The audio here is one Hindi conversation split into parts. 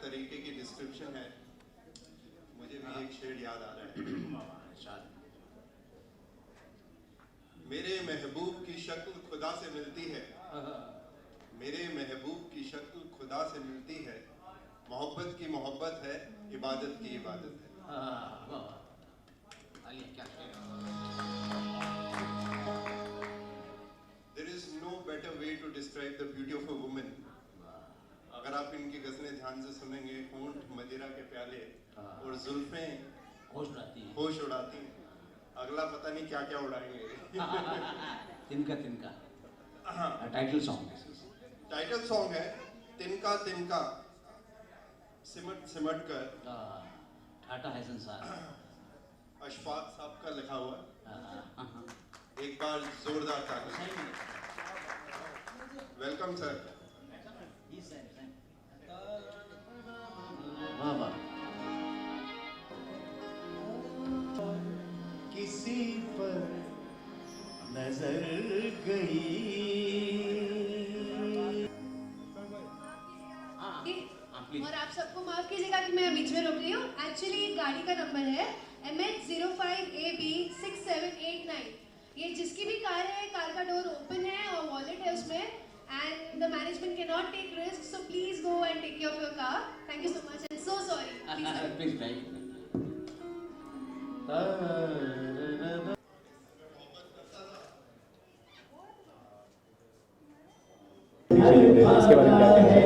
तरीके की डिस्क्रिप्शन है, मुझे भी एक शेर याद आ रहा है। मेरे महबूब की शक्ल खुदा से मिलती है, मेरे महबूब की शक्ल खुदा से मिलती है, मोहब्बत की मोहब्बत है, इबादत की इबादत है। There is no better way to describe the beauty of a woman. अगर आप इनकी गज़लें ध्यान से सुनेंगे, होंठ मदिरा के प्याले और जुल्फें होश उड़ाती हैं, अगला पता नहीं क्या क्या उड़ाएंगे। तिनका तिनका टाइटल सॉन्ग है तिनका तिनका, सिमट सिमट कर। ठाटा है संसार, अशफाक साहब का लिखा हुआ। एक बार जोरदार ताली। Welcome sir. किसी पर नजर गई। और आप सबको माफ कीजिएगा कि मैं बीच में रुक रही हूँ। एक्चुअली गाड़ी का नंबर है MH05AB6789। ये जिसकी भी कार है, कार का डोर ओपन है और वॉलेट है उसमें, and the management can not take risk, so please go and take care of your car. Thank you so much and so sorry. Please drive. इसके बारे में क्या कहना है?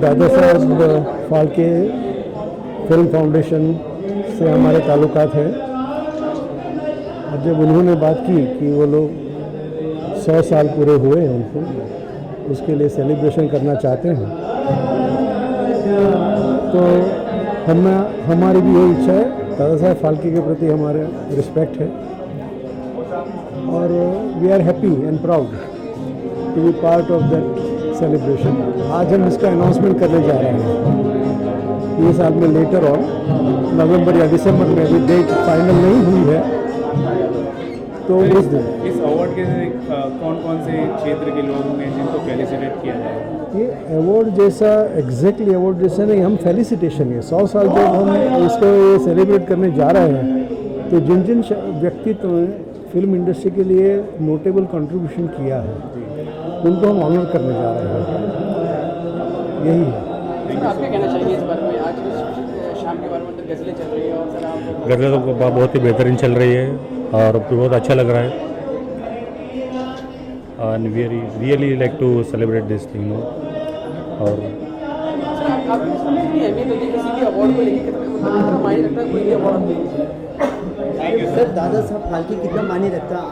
दादा साहब फाल्के फिल्म फाउंडेशन से हमारे ताल्लुकात हैं, और जब उन्होंने बात की कि वो लोग 100 साल पूरे हुए हैं उनको, उसके लिए सेलिब्रेशन करना चाहते हैं, तो हमारी भी यही इच्छा है। दादा साहब फाल्के के प्रति हमारे रिस्पेक्ट है और we are happy and proud to be part of that celebration. आज हम इसका अनाउंसमेंट करने जा रहे हैं ये साल में, लेटर ऑन नवंबर या दिसंबर में, अभी डेट फाइनल नहीं हुई है। तो उस दिन इस अवार्ड के कौन कौन से क्षेत्र के लोग होंगे जिनको फेलिसिटेट किया जाएगा? ये अवार्ड जैसा एग्जैक्टली अवार्ड जैसा नहीं, हम फेलिसिटेशन है 100 साल जब हम इसको ये सेलिब्रेट करने जा रहे हैं, तो जिन जिन व्यक्तित्व ने फिल्म इंडस्ट्री के लिए नोटेबल कंट्रीब्यूशन किया है उनको हम ऑनर करने जा रहे हैं, यही है। आप क्या कहना चाहिए इस बारे में? आज शाम के बारे में तो गज़लें चल रही है और गज़लें तो बहुत ही बेहतरीन चल रही है और बहुत अच्छा लग रहा है, and we really like to celebrate this thing, you know। और सर दादा साहब फाल्के कितना मायने रखता है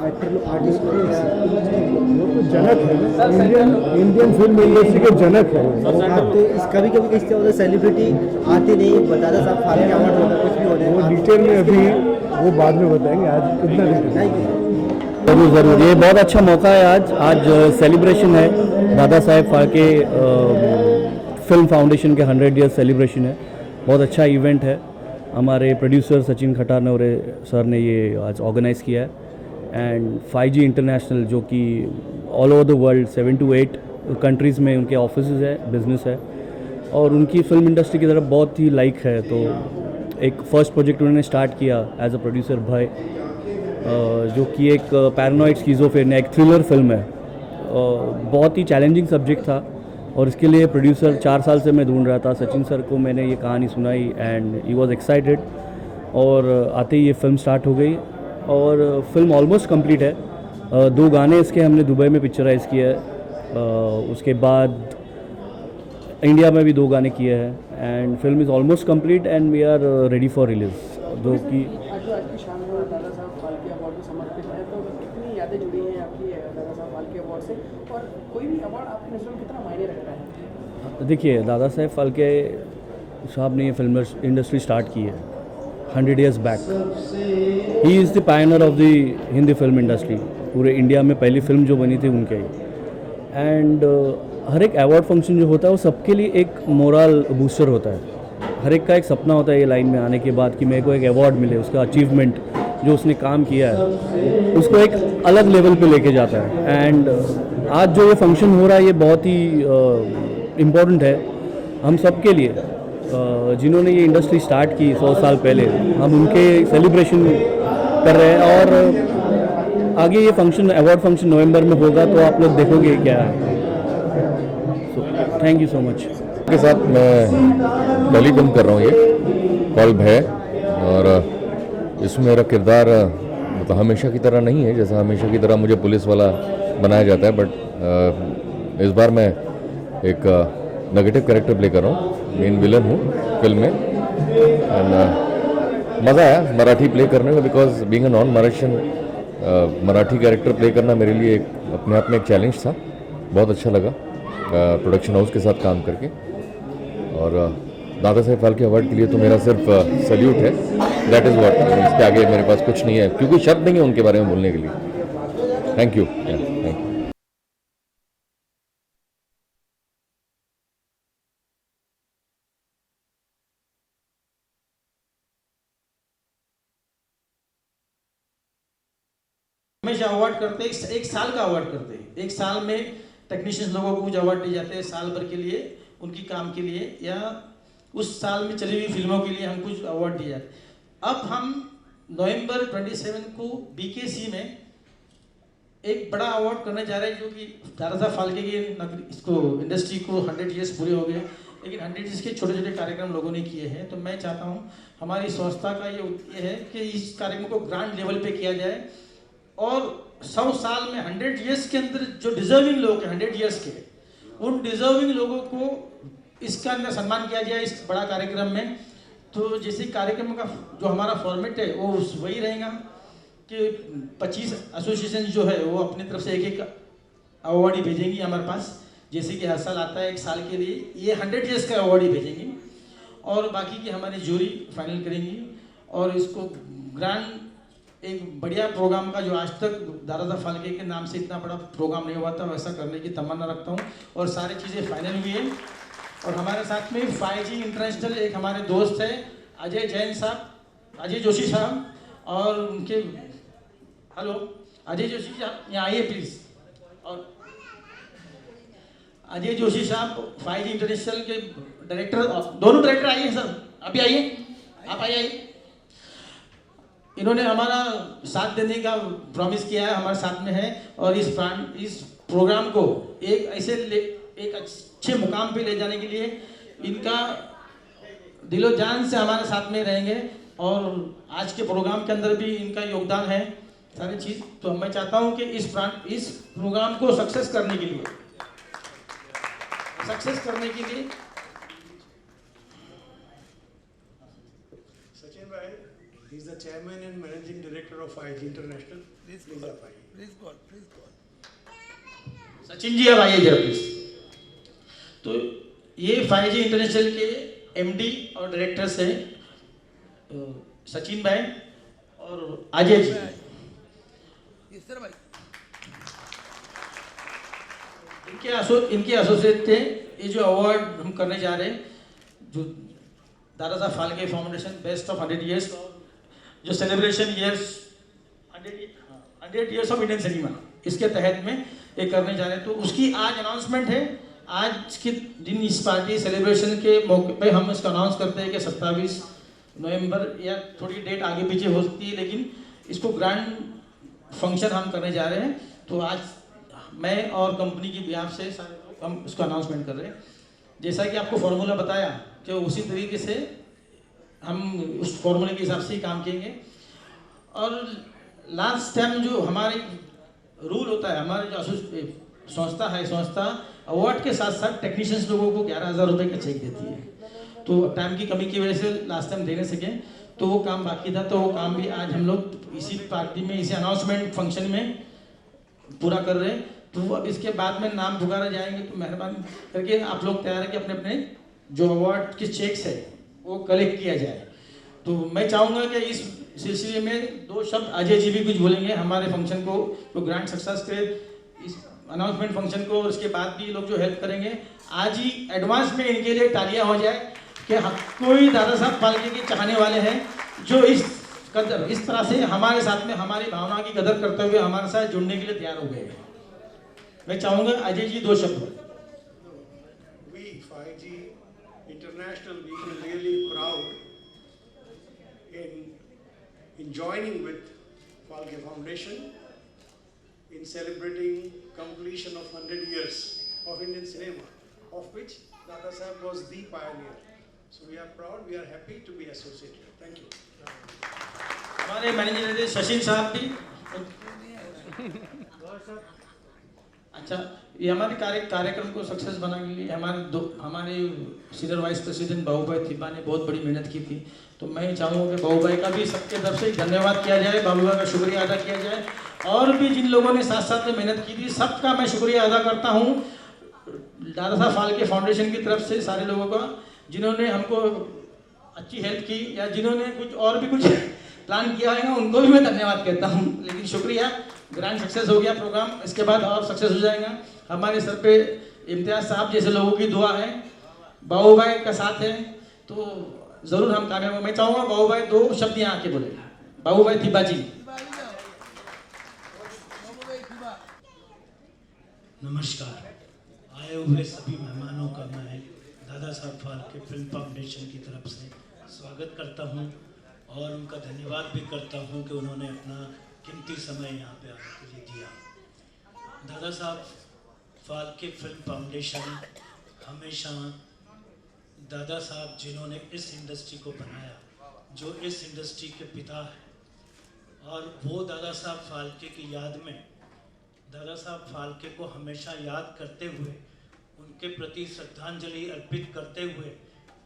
आर्टिस्ट को? वो तो जनक है, इंडियन फिल्म इंडस्ट्री के जनक है। कभी कभी किस तरह होता है, सेलिब्रिटी आते नहीं, दादा साहब फाल्के अवार्ड होता कुछ भी होता है, वो डिटेल में अभी वो बाद में बताएंगे, आज इतना जरूर ज़रूर। ये बहुत अच्छा मौका है आज सेलिब्रेशन है, दादा साहेब फाल्के फिल्म फाउंडेशन के 100 ईयर सेलिब्रेशन है। बहुत अच्छा इवेंट है। हमारे प्रोड्यूसर सचिन खटार ने सर ने ये आज ऑर्गेनाइज़ किया है, एंड 5G इंटरनेशनल जो कि all over the world 7 to 8 countries में उनके ऑफिसेज है, बिजनेस है, और उनकी फिल्म इंडस्ट्री की तरफ बहुत ही लाइक है। तो एक फर्स्ट प्रोजेक्ट उन्होंने स्टार्ट किया एज अ प्रोड्यूसर भय, जो कि एक पैरानॉइड स्किज़ोफ्रेनिया, एक थ्रिलर फिल्म है। बहुत ही चैलेंजिंग सब्जेक्ट था और इसके लिए प्रोड्यूसर 4 साल से मैं ढूंढ रहा था। सचिन सर को मैंने ये कहानी सुनाई एंड ही वाज एक्साइटेड, और आते ही ये फिल्म स्टार्ट हो गई और फिल्म ऑलमोस्ट कंप्लीट है। 2 गाने इसके हमने दुबई में पिक्चराइज़ किए हैं, उसके बाद इंडिया में भी 2 गाने किए हैं, and film is almost complete and we are ready for release. जो कि आज की शाम में दादा साहब फाल्के अवार्ड को समर्पित है, तो कितनी यादें जुड़ी हैं आपकी दादा साहब फाल्के अवार्ड से, और कोई भी अवार्ड आपकी नज़र में कितना मायने रखता है? देखिए, दादा साहेब फाल्के साहब ने ये फिल्म इंडस्ट्री स्टार्ट की है 100 years back. He is the Pioneer of the Hindi film industry. पूरे इंडिया में पहली फिल्म जो बनी थी उनके ही। एंड हर एक अवार्ड फंक्शन जो होता है वो सबके लिए एक मोरल बूस्टर होता है। हर एक का एक सपना होता है ये लाइन में आने के बाद कि मेरे को एक अवार्ड मिले, उसका अचीवमेंट जो उसने काम किया है उसको एक अलग लेवल पे लेके जाता है। एंड आज जो ये फंक्शन हो रहा है ये बहुत ही इम्पोर्टेंट है, हम सब के लिए जिन्होंने ये इंडस्ट्री स्टार्ट की 100 साल पहले, हम उनके सेलिब्रेशन कर रहे हैं। और आगे ये फंक्शन, अवार्ड फंक्शन नवंबर में होगा, तो आप लोग देखोगे क्या है। Thank you so much. के साथ मैं पहली फिल्म कर रहा हूँ, ये कॉल भय, और इसमें मेरा किरदार मतलब हमेशा की तरह नहीं है, जैसा हमेशा की तरह मुझे पुलिस वाला बनाया जाता है, बट इस बार मैं एक नेगेटिव कैरेक्टर प्ले कर रहा हूँ, मेन विलन हूँ फिल्म में। एंड मज़ा आया मराठी प्ले करने में, because being a non Marathian Marathi character play करना मेरे लिए अपने आप में एक चैलेंज था। बहुत अच्छा लगा प्रोडक्शन हाउस के साथ काम करके। और दादा साहेब फाल्के अवार्ड के लिए तो मेरा सिर्फ सल्यूट है, दैट इज़ व्हाट। इसके आगे मेरे पास कुछ नहीं है, क्योंकि शब्द नहीं है उनके बारे में बोलने के लिए। Thank you, thank you. हमेशा अवार्ड करते हैं, एक साल का अवार्ड करते हैं। एक साल में टेक्नीशियंस लोगों को कुछ अवार्ड दिए जाते हैं साल भर के लिए, उनकी काम के लिए, या उस साल में चली हुई फिल्मों के लिए हम कुछ अवार्ड दिए जाते हैं। अब हम नवंबर 27 को BKC में एक बड़ा अवार्ड करने जा रहे हैं, जो कि दादा साहब फाल्के की इसको इंडस्ट्री को 100 ईयर्स पूरे हो गए, लेकिन 100 ईयर्स के छोटे छोटे कार्यक्रम लोगों ने किए हैं। तो मैं चाहता हूँ हमारी संस्था का ये है कि इस कार्यक्रम को ग्रांड लेवल पे किया जाए, और 100 साल में 100 ईयर्स के अंदर जो डिजर्विंग लोग हैं 100 ईयर्स के, उन डिजर्विंग लोगों को इसका अंदर सम्मान किया जाए इस बड़ा कार्यक्रम में। तो जैसे कार्यक्रम का जो हमारा फॉर्मेट है वो वही रहेगा कि 25 एसोसिएशन जो है वो अपनी तरफ से एक अवार्ड ही भेजेंगी हमारे पास, जैसे कि हर साल आता है एक साल के लिए, ये 100 ईयर्स का अवार्ड ही भेजेंगे, और बाकी की हमारी जूरी फाइनल करेंगी। और इसको ग्रांड एक बढ़िया प्रोग्राम का, जो आज तक दादा साहब फाल्के के नाम से इतना बड़ा प्रोग्राम नहीं हुआ था, वैसा करने की तमन्ना रखता हूँ। और सारी चीज़ें फाइनल हुई है। और हमारे साथ में 5G इंटरनेशनल एक हमारे दोस्त है अजय जैन साहब, अजय जोशी साहब, और उनके हेलो अजय जोशी साहब यहाँ आइए प्लीज़। और अजय जोशी साहब 5G इंटरनेशनल के डायरेक्टर, दोनों डायरेक्टर आइए सर, अभी आइए, आप आइए। इन्होंने हमारा साथ देने का प्रॉमिस किया है, हमारे साथ में है, और इस प्रोग्राम को एक अच्छे मुकाम पे ले जाने के लिए इनका दिलो जान से हमारे साथ में रहेंगे। और आज के प्रोग्राम के अंदर भी इनका योगदान है सारी चीज़। तो मैं चाहता हूं कि इस प्रोग्राम को सक्सेस करने के लिए Sachin bhai, he is the chairman and managing director of 5G International. Please up आइए. Please go on. Sachin ji अब आइए जरा प्लीज। तो ये 5G इंटरनेशनल के MD और डायरेक्टर्स हैं सचिन भाई और अजय जी। इनके एसोसिएट थे। ये जो अवार्ड हम करने जा रहे हैं, जो Dada Saheb Phalke Foundation best of 100 years, जो celebration years 100 years of Indian cinema, इसके तहत में ये करने जा रहे हैं। तो उसकी आज अनाउंसमेंट है। आज के दिन इस पार्टी सेलिब्रेशन के मौके पे हम इसका अनाउंस करते हैं कि 27 नवंबर, या थोड़ी डेट आगे पीछे हो सकती है, लेकिन इसको ग्रैंड फंक्शन हम करने जा रहे हैं। तो आज मैं और कंपनी की बिहाफ से सारे लोग हम इसको अनाउंसमेंट कर रहे हैं। जैसा कि आपको फॉर्मूला बताया कि उसी तरीके से हम उस फॉर्मूले के हिसाब से ही काम करेंगे। और लास्ट टाइम जो हमारे रूल होता है, हमारे जो संस्था है, संस्था अवार्ड के साथ साथ टेक्नीशियंस लोगों को 11,000 रुपये का चेक देती है। तो टाइम की कमी की वजह से लास्ट टाइम दे नहीं सके, तो वो काम बाकी था। तो वो काम भी आज हम लोग इसी पार्टी में, इसी अनाउंसमेंट फंक्शन में पूरा कर रहे हैं। तो अब इसके बाद में नाम पुकारे जाएंगे, तो मेहरबानी करके आप लोग तैयार है कि अपने अपने जो अवार्ड के चेक्स है वो कलेक्ट किया जाए। तो मैं चाहूँगा कि इस सिलसिले में 2 शब्द अजय जी भी कुछ बोलेंगे हमारे फंक्शन को, तो ग्रैंड सक्सेस के इस अनाउंसमेंट फंक्शन को। और उसके बाद भी लोग जो हेल्प करेंगे, आज ही एडवांस में इनके लिए तालियां हो जाए कि कोई दादा साहब फाल्के के चाहने वाले हैं जो इस तरह से हमारे साथ में हमारी भावना की कदर करते हुए हमारे साथ जुड़ने के लिए तैयार हो गए हैं। मैं चाहूँगा अजय जी 2 शब्द। We 5G international, we feel really proud in joining with Phalke Foundation in celebrating completion of 100 years of Indian cinema, of which Dada Saheb was the pioneer. So we are proud, we are happy to be associated. Thank you. हमारे मैनेजिंग डायरेक्टर शशिन साहब भी अच्छा, ये हमारे कार्यक्रम को सक्सेस बनाने के लिए हमारे सीनियर वाइस प्रेसिडेंट बाबू भाई थिब्बा ने बहुत बड़ी मेहनत की थी। तो मैं चाहूँगा कि बाबू भाई का भी सबके तरफ से धन्यवाद किया जाए, बाबू भाई का शुक्रिया अदा किया जाए, और भी जिन लोगों ने साथ साथ में मेहनत की थी सबका मैं शुक्रिया अदा करता हूँ दादा साहब फाल्के फाउंडेशन की तरफ से, सारे लोगों का जिन्होंने हमको अच्छी हेल्प की या जिन्होंने कुछ और भी कुछ प्लान किया है उनको भी मैं धन्यवाद कहता हूँ। लेकिन शुक्रिया, ग्रैंड सक्सेस हो गया प्रोग्राम, इसके बाद और सक्सेस हो जाएगा। हमारे सर पे इम्तियाज साहब जैसे लोगों की दुआ है, बाबू भाई का साथ है, तो जरूर हम कामयाब होंगे। मैं चाहूँगा बाबू भाई 2 शब्द यहाँ आके बोले। बाबू भाई थिब्बा जी। नमस्कार, आए हुए सभी मेहमानों का मैं दादा साहब फाल्के फिल्म फाउंडेशन की तरफ से स्वागत करता हूं और उनका धन्यवाद भी करता हूं कि उन्होंने अपना कीमती समय यहां पे आने के लिए दिया। दादा साहब फाल्के फिल्म फाउंडेशन हमेशा दादा साहब जिन्होंने इस इंडस्ट्री को बनाया, जो इस इंडस्ट्री के पिता हैं, और वो दादा साहब फाल्के की याद में दादा साहब फाल्के को हमेशा याद करते हुए, उनके प्रति श्रद्धांजलि अर्पित करते हुए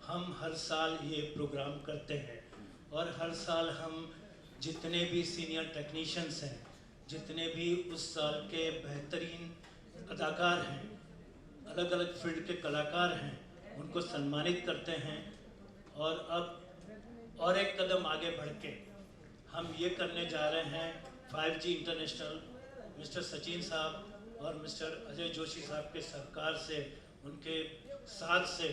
हम हर साल ये प्रोग्राम करते हैं। और हर साल हम जितने भी सीनियर टेक्नीशियंस हैं, जितने भी उस साल के बेहतरीन अदाकार हैं, अलग अलग फील्ड के कलाकार हैं, उनको सम्मानित करते हैं। और अब और एक कदम आगे बढ़ के हम ये करने जा रहे हैं, 5G इंटरनेशनल मिस्टर सचिन साहब और मिस्टर अजय जोशी साहब के सरकार से, उनके साथ से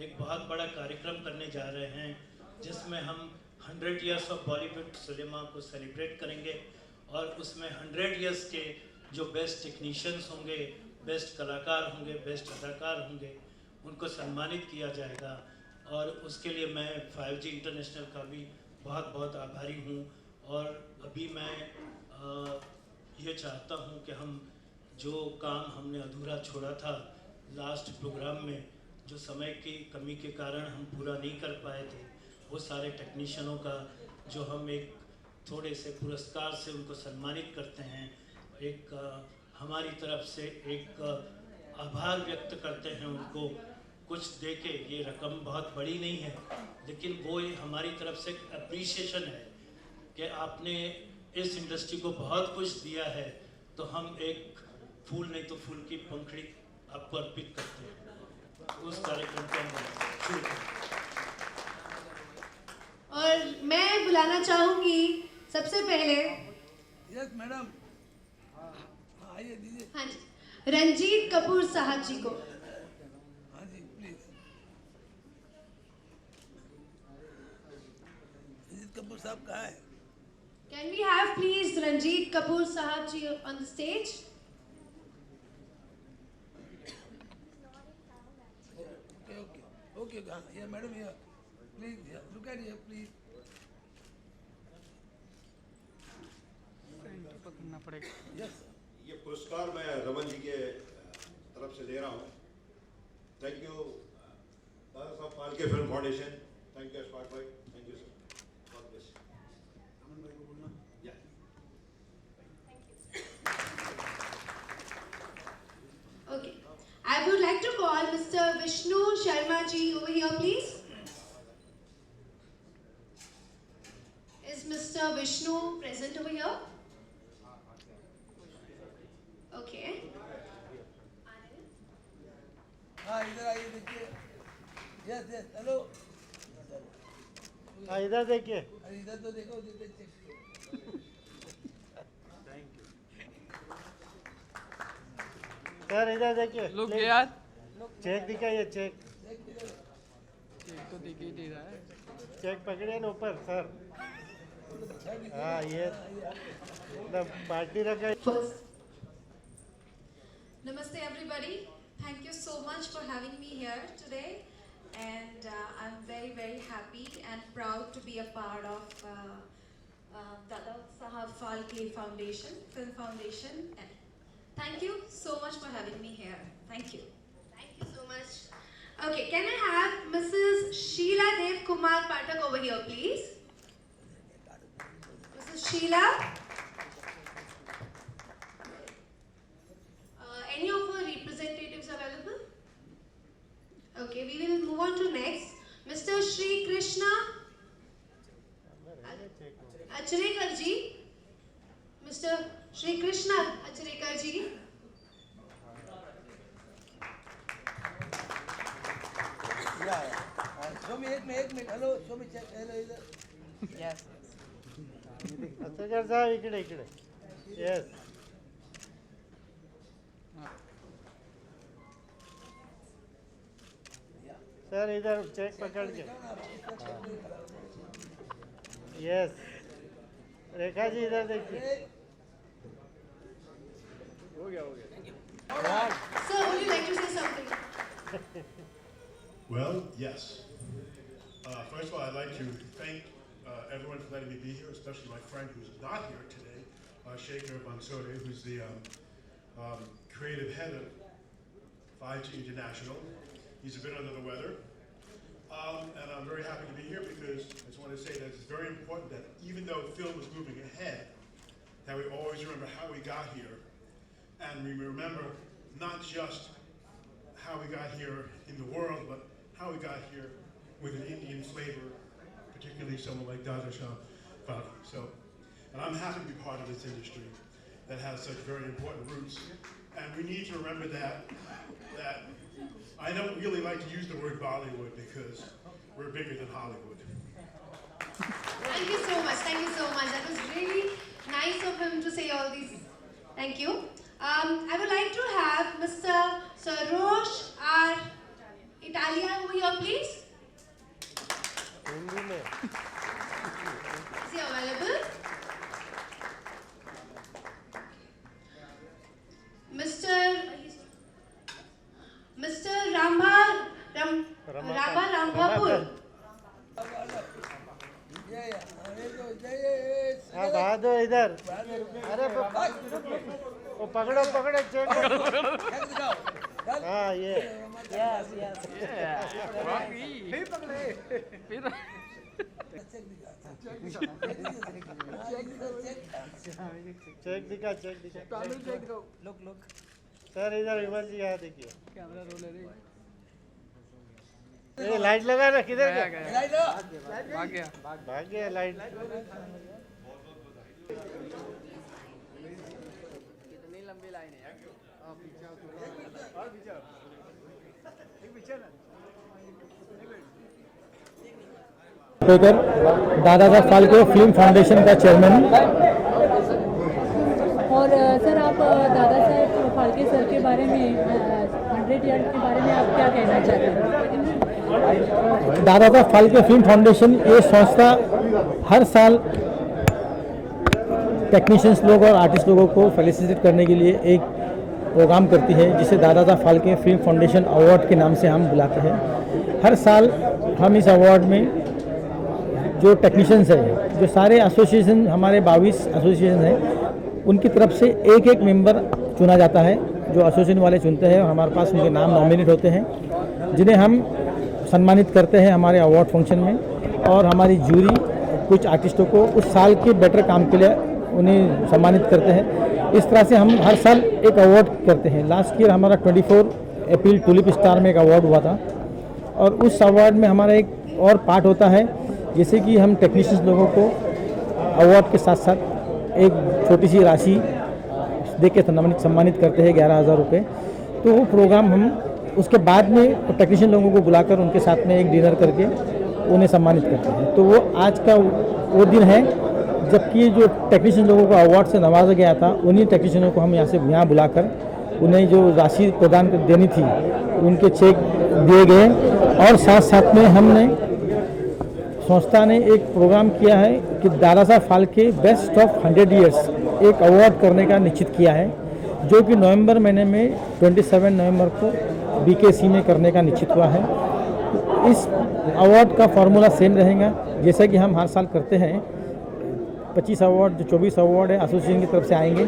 एक बहुत बड़ा कार्यक्रम करने जा रहे हैं, जिसमें हम 100 इयर्स ऑफ बॉलीवुड सिनेमा को सेलिब्रेट करेंगे। और उसमें 100 इयर्स के जो बेस्ट टेक्नीशियंस होंगे, बेस्ट कलाकार होंगे, बेस्ट अदाकार होंगे, उनको सम्मानित किया जाएगा। और उसके लिए मैं 5G इंटरनेशनल का भी बहुत बहुत आभारी हूँ। और अभी मैं ये चाहता हूँ कि हम जो काम हमने अधूरा छोड़ा था लास्ट प्रोग्राम में, जो समय की कमी के कारण हम पूरा नहीं कर पाए थे, वो सारे टेक्नीशियनों का जो हम एक थोड़े से पुरस्कार से उनको सम्मानित करते हैं, एक हमारी तरफ से एक आभार व्यक्त करते हैं उनको कुछ देके। ये रकम बहुत बड़ी नहीं है, लेकिन वो ये हमारी तरफ से एक अप्रिसिएशन है कि आपने इस इंडस्ट्री को बहुत कुछ दिया है, तो हम एक फूल नहीं तो फूल की पंखड़ी आपको अर्पित करते हैं। उस कार्यक्रम को हम शुरू करें। और मैं बुलाना चाहूंगी सबसे पहले यस मैडम, आइए दीजिए। हाँ जी, रंजीत कपूर साहब जी को। हाँ जी प्लीज। रंजीत कपूर साहब कहाँ है? Can we have please Ranjit Kapoor Sahab ji on the stage? Okay. Yeah, madam, here. Please, yeah. Look at here, please. पकड़ना पड़ेगा। Yes. ये पुरस्कार मैं रमन जी के तरफ से दे रहा हूँ। Thank you Dada Saheb Phalke Film Foundation. Thank you Ashfaq bhai. Thank you sir. God bless. Aman bhai को बोलना। Okay. I would like to call Mr. Vishnu Sharma ji over here, please. Is Mr. Vishnu present over here? Okay. हाँ इधर आइए देखिए। Yes hello. हाँ इधर देखिए। अरे इधर तो देखो, इधर चेक। सर इधर देखिए। लोग यार चेक दिखाइए। चेक तो दिख ही नहीं रहा है। चेक पकड़िए ना ऊपर सर। हाँ ये पार्टी रखा है। Namaste everybody. Thank you so much for having me here today. And be a part of Dada Sahab Phalke Foundation, Film Foundation. Thank you so much for having me here. Thank you. Thank you so much. Okay, can I have Mrs. Sheila Dev Kumar Pathak over here, please? Mrs. Sheila. Any of her representatives available? Okay, we will move on to next. Mr. Shri Krishna Achrekar ji. Mr. Shri Krishna Achrekar ji. Show me 1 minute. Hello, show me check. Hello, इधर. Yes. Achrekar साहब इकडे. Yes. सर इधर चेक पकड़ के. यस. रेखा जी इधर देखिए. हो गया. Sir, would you like to say something? Well, yes. First of all, I'd like to thank everyone for letting me be here, especially my friend who's not here today, Shekhar Bansode, who's the creative head of 5G International. He's a bit under the weather. And I'm very happy to be here because I just want to say that it's very important that even though film is moving ahead, that we always remember how we got here. And we remember not just how we got here in the world, but how we got here with an Indian flavor, particularly someone like Dada Saheb Phalke. So, and I'm happy to be part of this industry that has such very important roots. And we need to remember that I don't really like to use the word Bollywood because we're bigger than Hollywood. Thank you so much. Thank you so much. That was really nice of him to say all these. Thank you. I would like to have Mr. Sarosh R. Italia over here, please. Is he available? Mr. Rambhapur. हाँ बहादुर इधर. अरे वो पकड़ो चेक. हाँ ये. Yes. चेक दिखा. Look. सर इधर विमल जी यहाँ देखिए. कैमरा रोल है. ये लाइट लगा ना. किधर गया? भाग गया लाइट. कितनी लंबी लाइन है यार. दादा साहब फाल्के फिल्म फाउंडेशन का चेयरमैन. और सर आप दादा साहब फाल्के सर के बारे में 100 ईयर के बारे में आप क्या कहना चाहते हैं? दादा साहब फाल्के फिल्म फाउंडेशन ये संस्था हर साल टेक्नीशियंस लोग और आर्टिस्ट लोगों को फेलिसिटेट करने के लिए एक प्रोग्राम करती है जिसे दादा Saheb Phalke Film foundation award के नाम से हम बुलाते हैं. हर साल हम इस अवार्ड में जो टेक्नीशियंस हैं, जो सारे एसोसिएशन हमारे 22 एसोसिएशन हैं, उनकी तरफ से एक मेंबर चुना जाता है जो एसोसिएशन वाले चुनते हैं. हमारे पास उनके नाम नॉमिनेट होते हैं जिन्हें हम सम्मानित करते हैं हमारे अवार्ड फंक्शन में. और हमारी जूरी कुछ आर्टिस्टों को उस साल के बेटर काम के लिए उन्हें सम्मानित करते हैं. इस तरह से हम हर साल एक अवार्ड करते हैं. लास्ट ईयर हमारा 24 अप्रैल टुलिप स्टार में एक अवार्ड हुआ था. और उस अवार्ड में हमारा एक और पार्ट होता है जैसे कि हम टेक्नीशियंस लोगों को अवार्ड के साथ साथ एक छोटी सी राशि दे के सम्मानित करते हैं 11,000 रुपये. तो वो प्रोग्राम हम उसके बाद में टेक्नीशियन लोगों को बुलाकर उनके साथ में एक डिनर करके उन्हें सम्मानित करते हैं. तो वो आज का वो दिन है जबकि जो टेक्नीशियन लोगों को अवार्ड से नवाजा गया था उन्हीं टेक्नीशियनों को हम यहाँ बुलाकर उन्हें जो राशि प्रदान देनी थी उनके चेक दिए गए. और साथ में हमने संस्था ने एक प्रोग्राम किया है कि दादा Saheb Phalke best of 100 years एक अवार्ड करने का निश्चित किया है जो कि नवंबर महीने में 27 नवंबर को BKC में करने का निश्चित हुआ है. इस अवार्ड का फार्मूला सेम रहेगा जैसा कि हम हर साल करते हैं। 25 अवार्ड जो 24 अवार्ड है एसोसिएशन की तरफ से आएंगे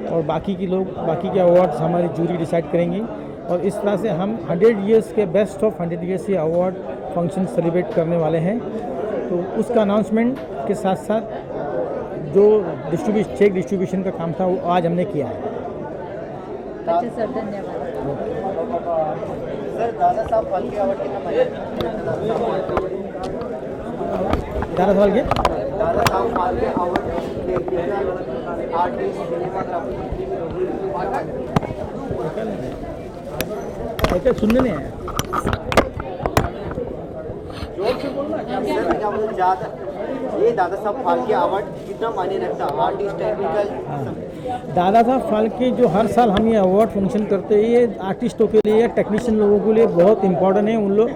और बाकी के अवार्ड्स हमारी जूरी डिसाइड करेंगी और इस तरह से हम 100 इयर्स के बेस्ट ऑफ 100 इयर्स ये अवार्ड फंक्शन सेलिब्रेट करने वाले हैं। तो उसका अनाउंसमेंट के साथ साथ जो चेक डिस्ट्रीब्यूशन का काम था वो आज हमने किया है। अच्छा सर, धन्यवाद। सर दादा साहब फाल्के अवार्ड कितना दादा साहब के दादा साहब फाल्के अवार्ड आर्टिस्ट सुनने नहीं आया। ये दादा साहब फाल्के अवार्ड कितना मायने रखता है आर्टिस्ट टेक्निकल? दादा साहब फाल्के जो हर साल हम ये अवार्ड फंक्शन करते हैं ये आर्टिस्टों के लिए टेक्नीशियन लोगों के लिए बहुत इंपॉर्टेंट है। उन लोग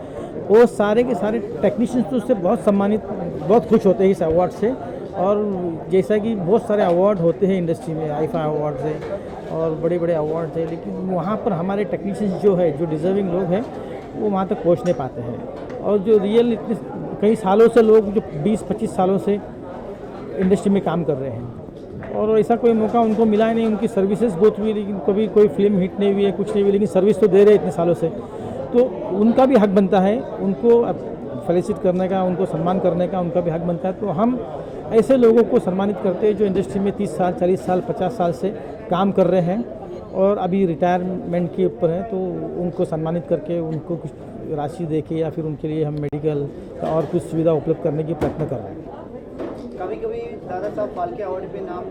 वो सारे के सारे टेक्नीशियंस तो उससे बहुत सम्मानित बहुत खुश होते हैं इस अवार्ड से। और जैसा कि बहुत सारे अवार्ड होते हैं इंडस्ट्री में, आईफा अवार्ड है और बड़े बड़े अवार्ड हैं, लेकिन वहाँ पर हमारे टेक्नीशियंस जो है जो डिज़र्विंग लोग हैं वो वहाँ तक पहुँच नहीं पाते हैं। और जो रियल इतने कई सालों से लोग जो 20-25 सालों से इंडस्ट्री में काम कर रहे हैं और ऐसा कोई मौका उनको मिला ही नहीं। उनकी सर्विसेज बहुत हुई लेकिन कभी कोई फिल्म हिट नहीं हुई है, कुछ नहीं हुई, लेकिन सर्विस तो दे रहे इतने सालों से। तो उनका भी हक बनता है, उनको फेलिसिट करने का, उनको सम्मान करने का उनका भी हक बनता है। तो हम ऐसे लोगों को सम्मानित करते हैं जो इंडस्ट्री में 30 साल 40 साल 50 साल से काम कर रहे हैं और अभी रिटायरमेंट के ऊपर हैं। तो उनको सम्मानित करके उनको कुछ राशि दे के या फिर उनके लिए हम मेडिकल और कुछ सुविधा उपलब्ध करने की प्रयत्न कर रहे हैं। कभी कभी दादा साहब फाल्के अवार्ड पे नाम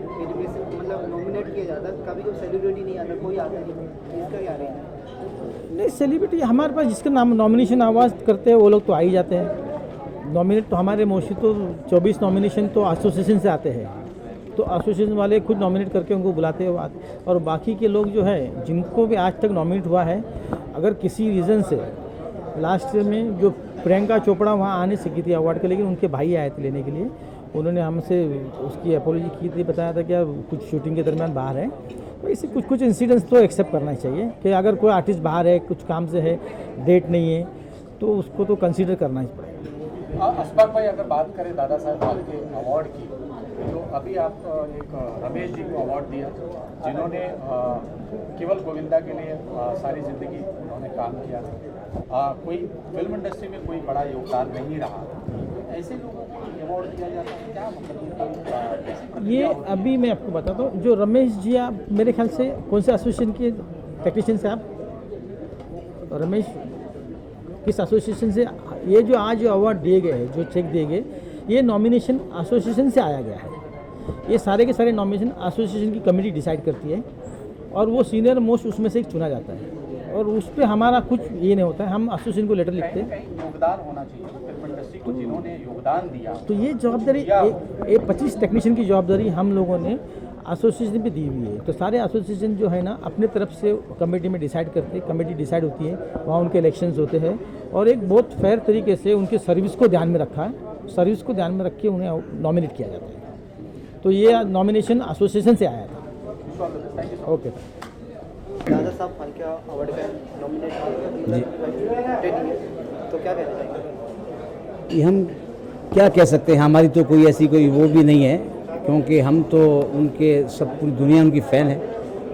मतलब नॉमिनेट किया जाता है, कभी कभी सेलिब्रिटी नहीं आता, कोई आता नहीं, इसका क्या है? नहीं, सेलिब्रिटी हमारे पास जिसका नाम नॉमिनेशन आवाज़ करते हैं वो लोग तो आ ही जाते हैं। नॉमिनेट तो हमारे मोस्टली तो 24 नॉमिनेशन तो एसोसिएशन से आते हैं, तो एसोसिएशन वाले खुद नॉमिनेट करके उनको बुलाते हैं। और बाकी के लोग जो है जिनको भी आज तक नॉमिनेट हुआ है, अगर किसी रीज़न से लास्ट में जो प्रियंका चोपड़ा वहाँ आने सकी थी अवार्ड के, लेकिन उनके भाई आए थे लेने के लिए, उन्होंने हमसे उसकी अपोलॉजी की थी, बताया था कि कुछ शूटिंग के दरमियान बाहर है। तो ऐसे कुछ इंसिडेंट्स तो एक्सेप्ट करना चाहिए कि अगर कोई आर्टिस्ट बाहर है, कुछ काम से है, डेट नहीं है, तो उसको तो कंसीडर करना ही पड़ेगा। अशफाक भाई, अगर बात करें दादा साहब फाल्के अवार्ड की, तो अभी आप एक रमेश जी को अवार्ड दिया जिन्होंने केवल गोविंदा के लिए सारी ज़िंदगी उन्होंने काम किया। कोई फिल्म इंडस्ट्री में कोई बड़ा योगदान नहीं रहा, ऐसे लोगों को अवार्ड दिया जाता है, क्या मतलब? ये अभी मैं आपको बताता हूँ, जो रमेश जी, आप मेरे ख्याल से कौन से एसोसिएशन के टेक्नीशियन से आप? रमेश किस एसोसिएशन से? ये जो आज अवार्ड दिए गए हैं, जो चेक दिए गए, ये नॉमिनेशन एसोसिएशन से आया गया है। ये सारे के सारे नॉमिनेशन एसोसिएशन की कमेटी डिसाइड करती है और वो सीनियर मोस्ट उसमें से एक चुना जाता है और उस पर हमारा कुछ ये नहीं होता है। हम एसोसिएशन को लेटर लिखते हैं, योगदान होना चाहिए फिल्म इंडस्ट्री को जिन्होंने योगदान दिया। तो ये जवाबदारी 25 टेक्नीशियन की जवाबदारी हम लोगों ने एसोसिएशन पे दी हुई है। तो सारे एसोसिएशन जो है ना अपने तरफ से कमेटी में डिसाइड करते हैं, कमेटी डिसाइड होती है, वहाँ उनके इलेक्शंस होते हैं और एक बहुत फेयर तरीके से उनके सर्विस को ध्यान में रखा है, सर्विस को ध्यान में रख के उन्हें नॉमिनेट किया जाता है। तो ये नॉमिनेशन एसोसिएशन से आया था। ओके, दादा साहब फाल्के अवार्ड का नॉमिनेट तो क्या कहना चाहिए? हम क्या कह सकते हैं, हमारी तो कोई ऐसी कोई वो भी नहीं है, क्योंकि हम तो उनके सब पूरी दुनिया उनकी फ़ैन है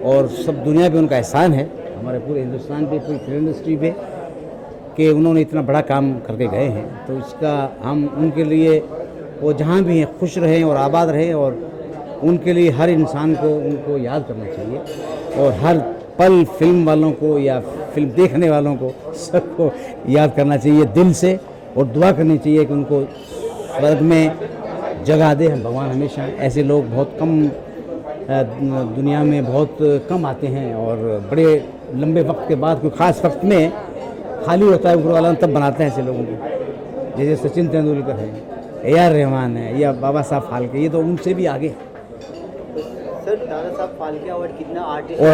और सब दुनिया पे उनका एहसान है, हमारे पूरे हिंदुस्तान पे, पूरी फिल्म इंडस्ट्री पे, कि उन्होंने इतना बड़ा काम करके गए हैं। तो इसका हम उनके लिए, वो जहाँ भी हैं खुश रहें और आबाद रहें और उनके लिए हर इंसान को उनको याद करना चाहिए और हर पल फिल्म वालों को या फिल्म देखने वालों को सबको याद करना चाहिए दिल से और दुआ करनी चाहिए कि उनको स्वर्ग में जगह दे हम भगवान। हमेशा ऐसे लोग बहुत कम दुनिया में बहुत कम आते हैं और बड़े लंबे वक्त के बाद कोई ख़ास वक्त में खाली होता है ऊपर वाला तब बनाते हैं ऐसे लोगों को, जैसे सचिन तेंदुलकर है, AR रहमान है या बाबा साहब फाल्के, ये तो उनसे भी आगे। सर दादा साहब फाल्के अवार्ड कितना आर्टिस्ट, और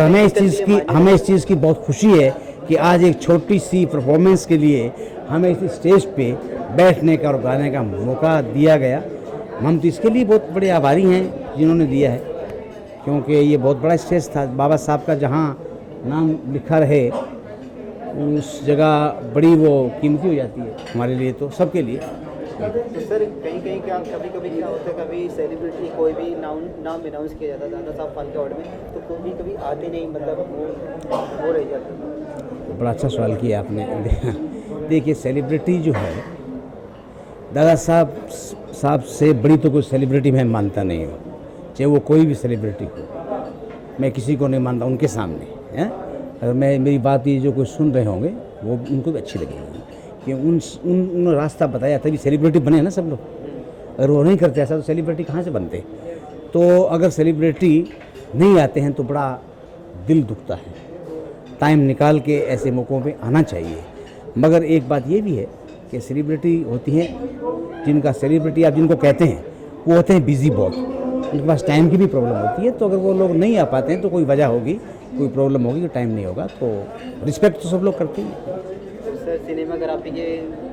हमें इस चीज़ की बहुत खुशी है कि आज एक छोटी सी परफॉर्मेंस के लिए हमें इस स्टेज पे बैठने का और गाने का मौका दिया गया। हम तो इसके लिए बहुत बड़े आभारी हैं जिन्होंने दिया है, क्योंकि ये बहुत बड़ा स्टेज था। बाबा साहब का जहाँ नाम लिखा रहे उस जगह बड़ी वो कीमती हो जाती है हमारे लिए, तो सबके लिए। तो सर कहीं कहीं क्या कभी कभी क्या होता है, कभी सेलिब्रिटी कोई भी नाम अनाउंस किया जाता है दादा साहब फाल्के अवार्ड में, तो कभी कभी आते नहीं, मतलब वो रह जाता है। बड़ा अच्छा सवाल किया आपने। देखिए सेलिब्रिटी जो है, दादा साहब से बड़ी तो कोई सेलिब्रिटी मैं मानता नहीं हूँ, चाहे वो कोई भी सेलिब्रिटी हो, मैं किसी को नहीं मानता उनके सामने हैं। अगर मेरी बात ये जो कोई सुन रहे होंगे वो उनको भी अच्छी लगेगी कि उन रास्ता बताया, तभी सेलिब्रिटी बने ना सब लोग। अगर वो नहीं करते ऐसा तो सेलिब्रिटी कहाँ से बनते। तो अगर सेलिब्रिटी नहीं आते हैं तो बड़ा दिल दुखता है। टाइम निकाल के ऐसे मौक़ों पे आना चाहिए। मगर एक बात ये भी है कि सेलिब्रिटी होती हैं, जिनका सेलिब्रिटी आप जिनको कहते हैं वो होते हैं बिज़ी बहुत, उनके पास टाइम की भी प्रॉब्लम होती है। तो अगर वो लोग नहीं आ पाते हैं तो कोई वजह होगी, कोई प्रॉब्लम होगी, टाइम नहीं होगा। तो रिस्पेक्ट तो सब लोग करते हैं। सर सिनेमाग्राफी के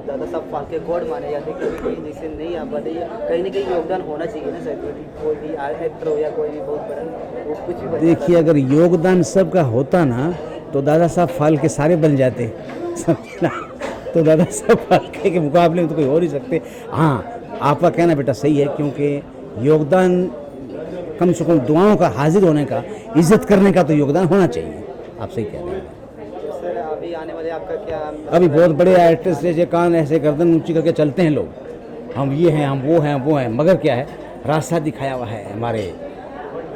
दादा साहब फाल्के गॉड माने जाते हैं, कभी जिससे नहीं आ पाते, कहीं ना कहीं योगदान होना चाहिए ना सेलिब्रिटी, कोई भी एक्टर हो या कोई भी बहुत बड़ा वो कुछ भी। देखिए अगर योगदान सबका होता ना तो दादा साहब फाल्के सारे बन जाते, समझना। तो दादा साहब फाल्के के मुकाबले में तो कोई हो नहीं सकते। हाँ आपका कहना बेटा सही है, क्योंकि योगदान कम से कम दुआओं का, हाजिर होने का, इज्जत करने का तो योगदान होना चाहिए। आप सही कह रहे हैं। सर अभी आने वाले आपका क्या? अभी बहुत बड़े आर्टिस्ट जैसे कान ऐसे गर्दन ऊंची करके चलते हैं लोग, हम ये हैं, हम वो हैं, मगर क्या है रास्ता दिखाया हुआ है हमारे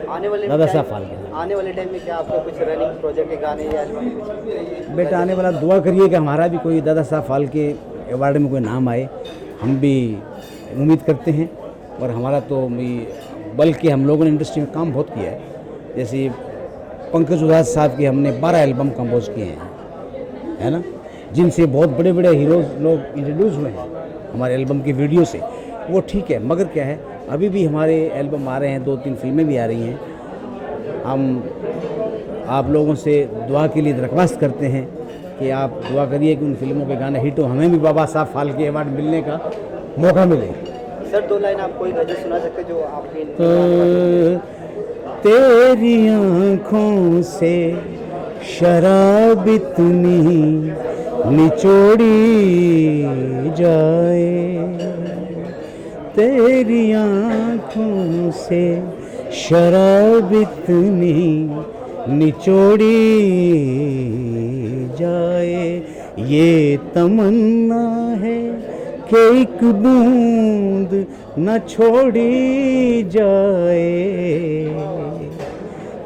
आने वाले दादा साहब फाल्के। आने वाले टाइम में क्या आपका कुछ रनिंग प्रोजेक्ट के गाने या एल्बम? बेटा आने वाला दुआ करिए कि हमारा भी कोई दादा साहब फाल्के अवार्ड में कोई नाम आए, हम भी उम्मीद करते हैं। और हमारा तो बल्कि हम लोगों ने इंडस्ट्री में काम बहुत किया है, जैसे पंकज उधास साहब की हमने 12 एल्बम कंपोज किए हैं, है ना, जिनसे बहुत बड़े बड़े हीरोज़ लोग इंट्रोड्यूस हुए हैं हमारे एल्बम की वीडियो से। वो ठीक है, मगर क्या है अभी भी हमारे एल्बम आ रहे हैं, 2-3 फिल्में भी आ रही हैं। हम आप लोगों से दुआ के लिए दरख्वास्त करते हैं कि आप दुआ करिए कि उन फिल्मों के गाने हिट हो, हमें भी बाबा साहब फाल्के अवार्ड मिलने का मौका मिले। सर 2 लाइन आप कोई गज़ल सुना सकते जो आपके? तेरी आँखों से शराब इतनी निचोड़ी जाए, तेरी आँखों से शराब इतनी निचोड़ी जाए, ये तमन्ना है कि एक बूंद न छोड़ी जाए,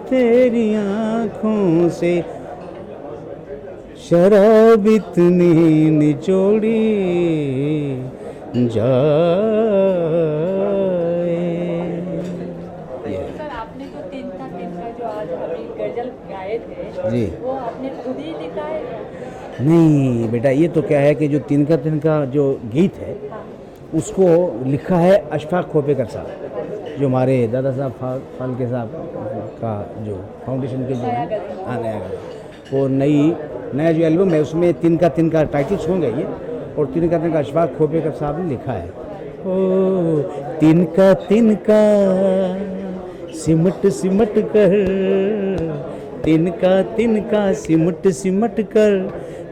तेरी आँखों से शराब इतनी निचोड़ी जाए। सर आपने तो तिनका जो आज अभी गजल गाए थे जी, वो आपने खुद ही लिखा है? नहीं बेटा, ये तो क्या है कि जो तिनका जो गीत है उसको लिखा है अशफाक खोपेकर साहब, जो हमारे दादा साहब फाल्के साहब का जो फाउंडेशन के जो नया वो नया जो एल्बम है उसमें तिनका टाइटल सॉन्ग है ये, और तिनका अशफाक खोपेकर साहब ने लिखा है। ओ तिनका सिमट कर, तिनका सिमट कर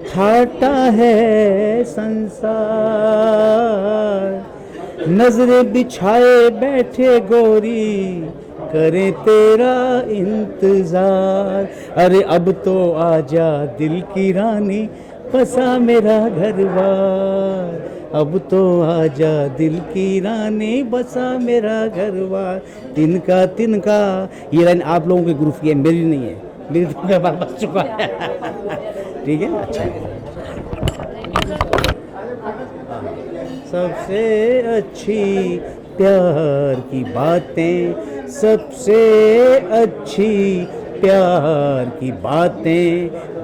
ठाटा है संसार, नजरें बिछाए बैठे गोरी करे तेरा इंतजार, अरे अब तो आजा दिल की रानी बसा मेरा घरबार, अब तो आजा दिल की रानी बसा मेरा घरबार, तिनका। ये लाइन आप लोगों के ग्रुप की है, मेरी नहीं है, मेरी तो मैं बस चुका है। ठीक है, अच्छा है। सबसे अच्छी प्यार की बातें, सबसे अच्छी प्यार की बातें,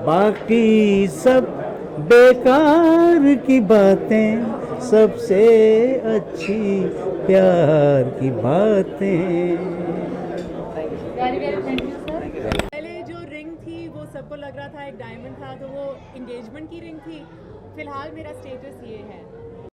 बाकी सब बेकार की बातें, सबसे अच्छी प्यार की बातें। पहले जो रिंग थी वो सबको लग रहा था एक डायमंड था, तो वो इंगेजमेंट की रिंग थी। फिलहाल मेरा स्टेटस ये है।